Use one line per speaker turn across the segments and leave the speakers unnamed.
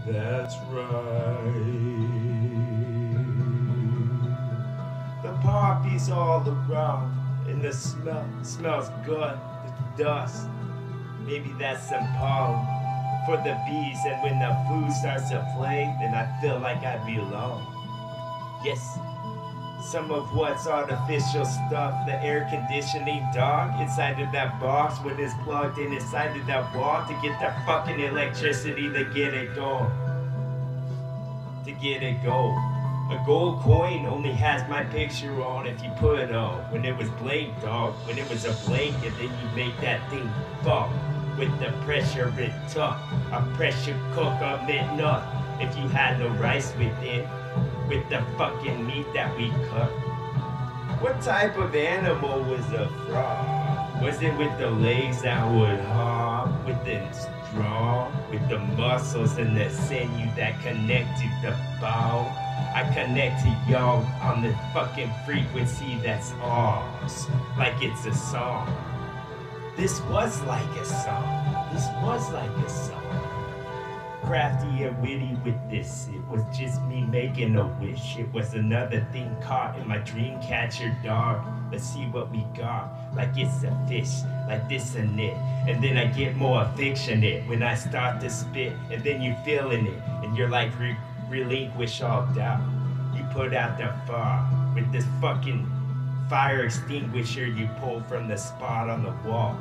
That's right. The poppies all around, and the smell smells good. The dust. Maybe that's some pollen for the bees. And when the food starts to play, then I feel like I belong. Yes, some of what's artificial stuff, the air conditioning dog inside of that box when it's plugged in inside of that wall to get the fucking electricity to get it going. To get it going. A gold coin only has my picture on if you put it on. When it was blank, dog. When it was a blanket, then you make that thing fall. With the pressure it took. A pressure cooker meant nothing. If you had no rice within, with the fucking meat that we cut. What type of animal was a frog? Was it with the legs that would hop, with the strong, with the muscles and the sinew that connected the bow? I connect to y'all on the fucking frequency that's ours, like it's a song. This was like a song. This was like a song. Crafty and witty with this. It was just me making a wish. It was another thing caught in my dream catcher, dog. Let's see what we got. Like it's a fish, like this and it. And then I get more affectionate when I start to spit. And then you feeling it. And you're like, relinquish all doubt. You put out the fire with this fucking fire extinguisher you pulled from the spot on the wall.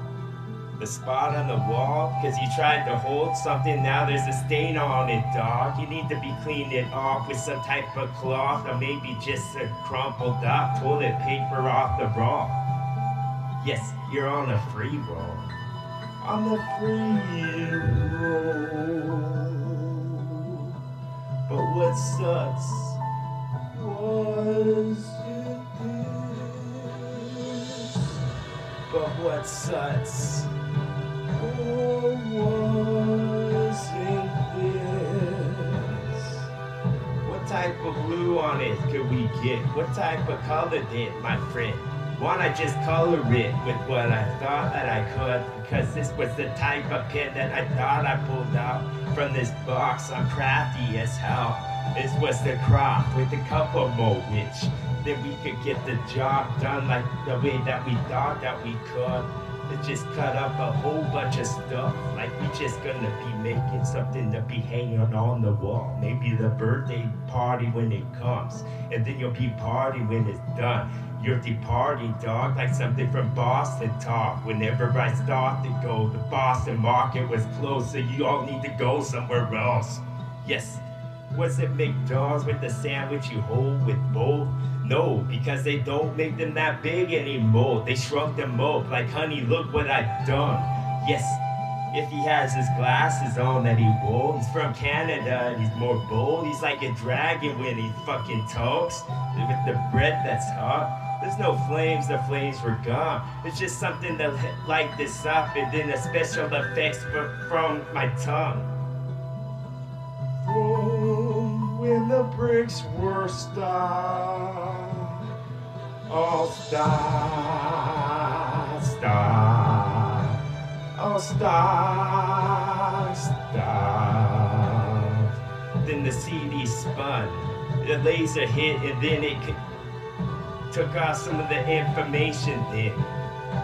The spot on the wall, cause you tried to hold something, now there's a stain on it, dog. You need to be cleaned it off with some type of cloth, or maybe just a crumpled up toilet paper off the roll. Yes, you're on a free roll. On the free roll. But what sucks was it this? But what sucks? Or was it this? What type of glue on it could we get? What type of color did, my friend? Wanna just color it with what I thought that I could, because this was the type of pen that I thought I pulled out from this box. I'm crafty as hell. This was the craft with a couple more which then we could get the job done like the way that we thought that we could. It just cut up a whole bunch of stuff, like we just gonna be making something to be hanging on the wall. Maybe the birthday party when it comes, and then you'll be party when it's done. You're departing, dog, like something from Boston talk. Whenever I start to go, the Boston market was closed, so you all need to go somewhere else. Yes, was it McDonald's with the sandwich you hold with both? No, because they don't make them that big anymore. They shrunk them up like, honey, look what I've done. Yes, if he has his glasses on that he wore, he's from Canada and he's more bold. He's like a dragon when he fucking talks with the breath that's hot. There's no flames, the flames were gone. It's just something to light this up and then the special effects from my tongue. From when the bricks were stopped. Oh, stop, stop. Oh, stop, stop. Then the CD spun. The laser hit and then it took off some of the information then.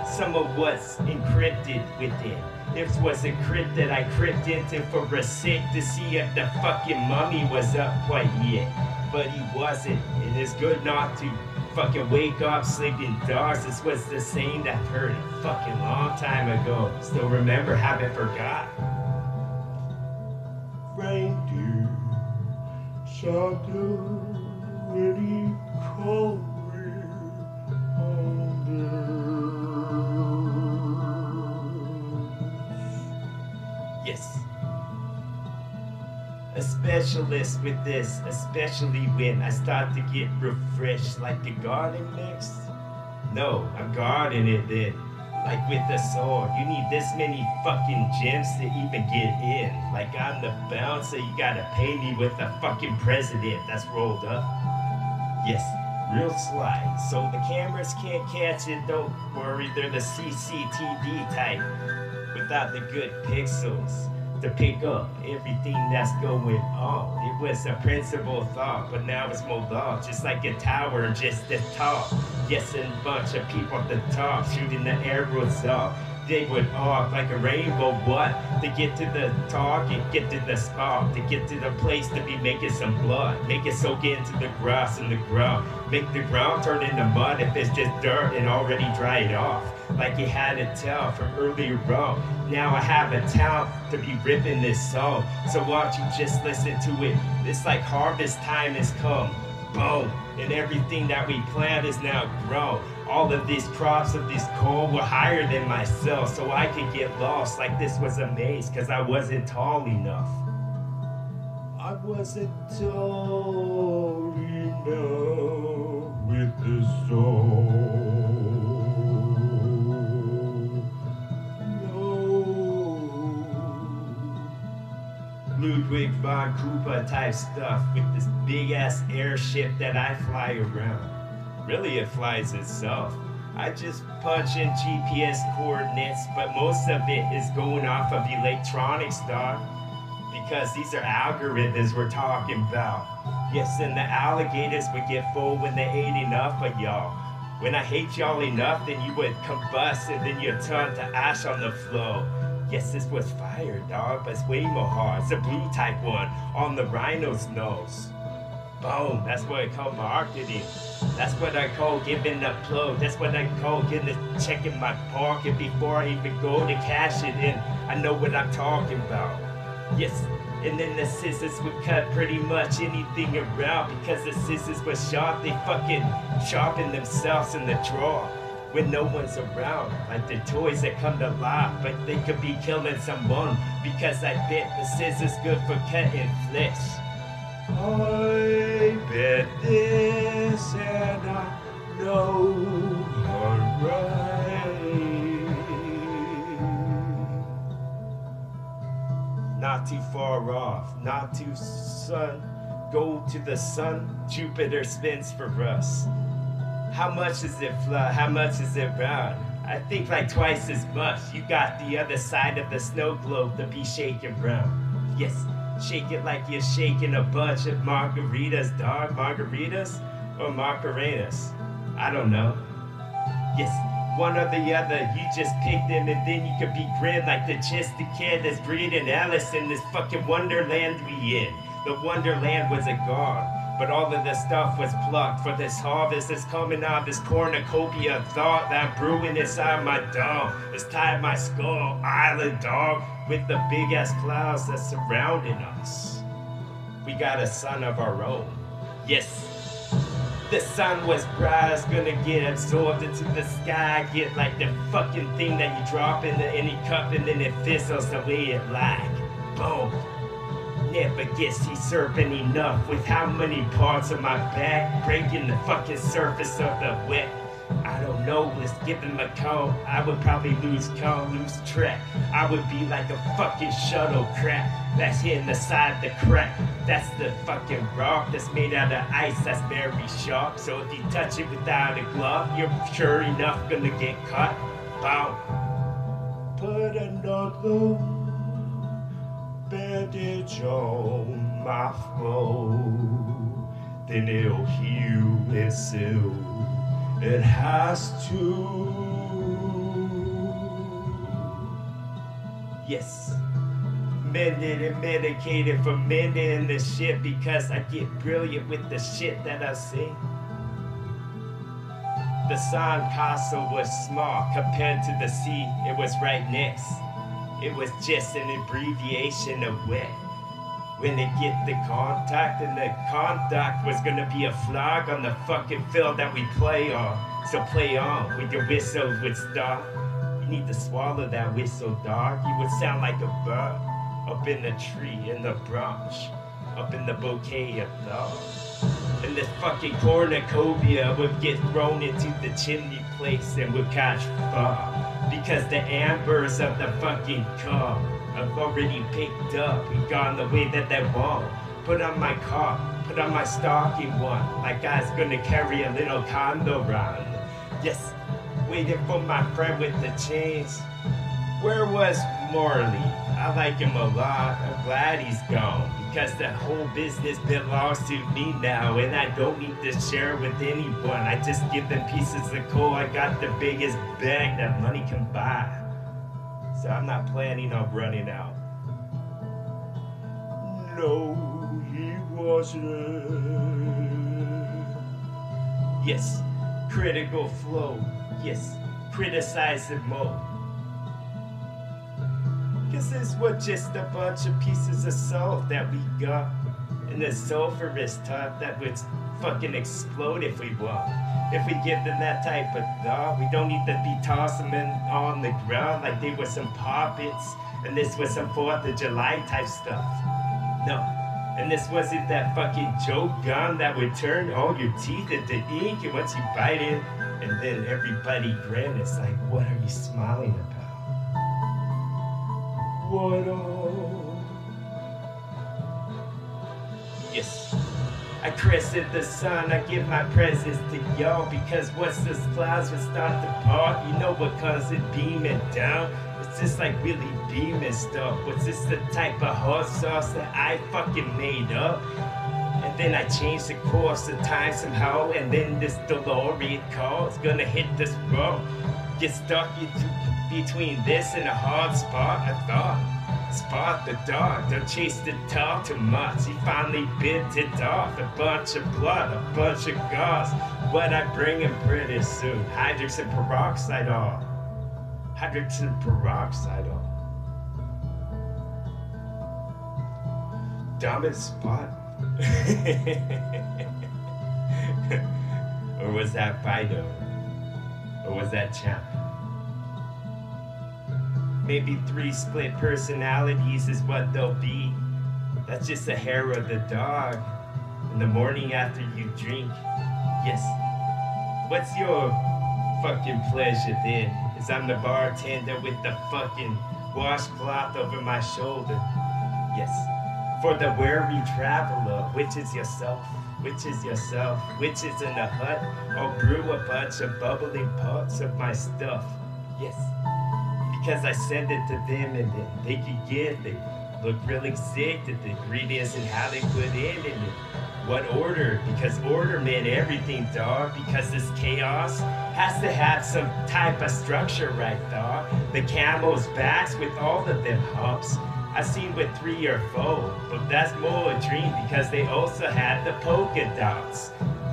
Some of what's encrypted within. This was a crypt that I crept into for a sec to see if the fucking mummy was up quite yet. But he wasn't. And it's good not to fucking wake up sleeping dogs. This was the same that I've heard a fucking long time ago. Still remember, haven't forgot. Reindeer shot the really cold on the yes. A specialist with this, especially when I start to get refreshed like the garden mix. No, I'm guarding it then. Like with the sword, you need this many fucking gems to even get in. Like I'm the bouncer, you gotta pay me with a fucking president that's rolled up. Yes, real slide. So the cameras can't catch it, don't worry, they're the CCTV type. With without the good pixels to pick up everything that's going on. It was a principal thought, but now it's more law, just like a tower, just the top. Yes, and a bunch of people at the top shooting the arrows off. They would arc like a rainbow, what? To get to the target, get to the spot, to get to the place to be making some blood. Make it soak into the grass and the ground. Make the ground turn into mud if it's just dirt and already dried off. Like you had to tell from earlier on. Now I have a talent to be ripping this song. So why don't you just listen to it? It's like harvest time has come. Boom. And everything that we plant is now grown. All of these crops of this corn were higher than myself, so I could get lost like this was a maze, cause I wasn't tall enough. I wasn't tall enough with the soul. Ludwig von Koopa type stuff with this big ass airship that I fly around. Really, it flies itself. I just punch in GPS coordinates, but most of it is going off of electronics, dog. Because these are algorithms we're talking about. Yes, and the alligators would get full when they ate enough of y'all. When I hate y'all enough, then you would combust and then you'd turn to ash on the floor. Yes, this was fire, dog, but it's way more hard. It's a blue type one on the rhino's nose. Boom, that's what I call marketing. That's what I call giving the plug. That's what I call checking my pocket before I even go to cash it in. I know what I'm talking about. Yes, and then the scissors would cut pretty much anything around because the scissors were sharp. They fucking sharpen themselves in the drawer when no one's around. Like the toys that come to life, but they could be killing someone because I bet the scissors good for cutting flesh. I bet this and I know you're right. Not too far off, not too sun. Go to the sun, Jupiter spins for us. How much does it fly? How much is it round? I think like twice as much. You got the other side of the snow globe to be shaking round. Yes. Shake it like you're shaking a bunch of margaritas, dog. Margaritas or Macarenas? I don't know. Yes, one or the other. You just pick them and then you could be grim like the chesty kid that's breeding Alice in this fucking wonderland we in. The wonderland was a god, but all of the stuff was plucked for this harvest that's coming out of this cornucopia of thought that I'm brewing inside my dome. It's tied my skull, island dog, with the big ass clouds that's surrounding us. We got a sun of our own. Yes, the sun was bright, it's gonna get absorbed into the sky, get like the fucking thing that you drop into any cup and then it fizzles the way it like. Boom. Never gets usurping enough with how many parts of my back breaking the fucking surface of the wet. I don't know, let's give him a call. I would probably lose track. I would be like a fucking shuttle crack that's hitting the side of the crack. That's the fucking rock that's made out of ice that's very sharp. So if you touch it without a glove, you're sure enough gonna get caught. Boom. Put another bandage on my throat, then it'll heal itself. It has to. Yes, mended and medicated for mending the shit because I get brilliant with the shit that I see. The San Castle was small compared to the sea it was right next. It was just an abbreviation of wet. When they get the contact, and the contact was gonna be a flag on the fucking field that we play on. So play on with your whistle would stop. You need to swallow that whistle, dog. You would sound like a bird up in the tree, in the branch, up in the bouquet of dogs. And this fucking cornucopia would get thrown into the chimney place and would catch fire. Because the ambers of the fucking car have already picked up and gone the way that they want. Put on my car, put on my stocking one, like I was gonna carry a little condo round. Yes, waiting for my friend with the chains. Where was Morley? I like him a lot. I'm glad he's gone because the whole business belongs to me now, and I don't need to share with anyone. I just give them pieces of coal. I got the biggest bag that money can buy, so I'm not planning on running out. No, he wasn't. Yes, critical flow. Yes, criticize him more. Cause this was just a bunch of pieces of salt that we got. And the sulfurous type that would fucking explode if we want. If we give them that type of thought, we don't need to be tossing them on the ground like they were some puppets. And this was some 4th of July type stuff. No. And this wasn't that fucking joke gun that would turn all your teeth into ink, and once you bite it, and then everybody grin. It's like, what are you smiling about? What all? Yes, I crested the sun. I give my presents to y'all because once the clouds would start to part, you know what comes it beaming down. It's just like really beaming stuff. What's this the type of hot sauce that I fucking made up? And then I changed the course of time somehow, and then this DeLorean car is gonna hit this road. Get stuck between this and a hard spot. I thought, spot the dog, don't chase the dog too much. He finally bit it off. A bunch of blood, a bunch of gauze. But I bring him pretty soon. Hydrogen peroxide on. Hydrogen peroxide on. Dumbest spot. Or was that Fido? Or was that Champ? Maybe 3 split personalities is what they'll be. That's just the hair of the dog. In the morning after you drink. Yes. What's your fucking pleasure then? Is I'm the bartender with the fucking washcloth over my shoulder. Yes. For the weary traveler, which is yourself, which is yourself, which is in the hut, or brew a bunch of bubbling pots of my stuff. Yes. Because I send it to them and then they can get it. Look really sick at the ingredients and how they put in it. What order? Because order meant everything, dog. Because this chaos has to have some type of structure, right, dog? The camel's backs with all of them humps. I seen with 3 or 4, but that's more a dream because they also had the polka dots.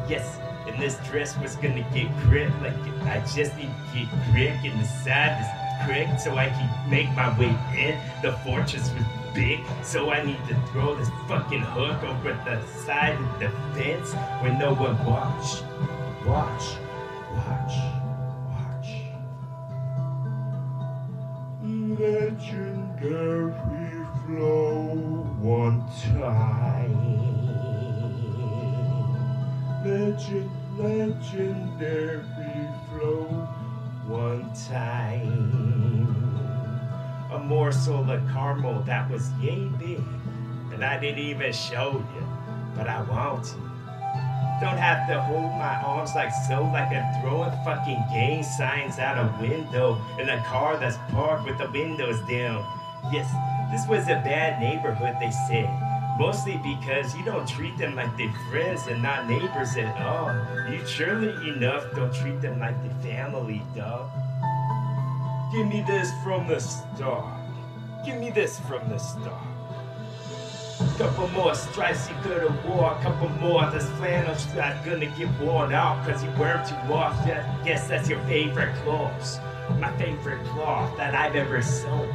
Yes, and this dress was gonna get crick, like I just need to get crick in the side this crick so I can make my way in. The fortress was big, so I need to throw this fucking hook over the side of the fence where no one watch. Watch, watch, watch. Legendary flow one time. Legendary flow one time. A morsel of caramel that was yay big, and I didn't even show you, but I want to. Don't have to hold my arms like so, like I'm throwing fucking gang signs out a window in a car that's parked with the windows down. Yes, this was a bad neighborhood, they said. Mostly because you don't treat them like they're friends and not neighbors at all. You surely enough don't treat them like their family, dog. Give me this from the start. Give me this from the start. Couple more stripes you could've wore, a couple more. This flannel strip's gonna get worn out cause you wear too often. Guess that's your favorite clothes. My favorite cloth that I've ever sewn.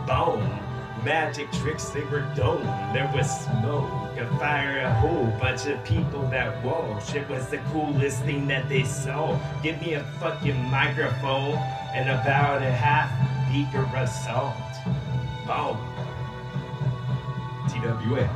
Bone. Magic tricks, they were done. There was smoke, a fire, a whole bunch of people that walked. It was the coolest thing that they saw. Give me a fucking microphone and about a half beaker of salt. Boom. TWA.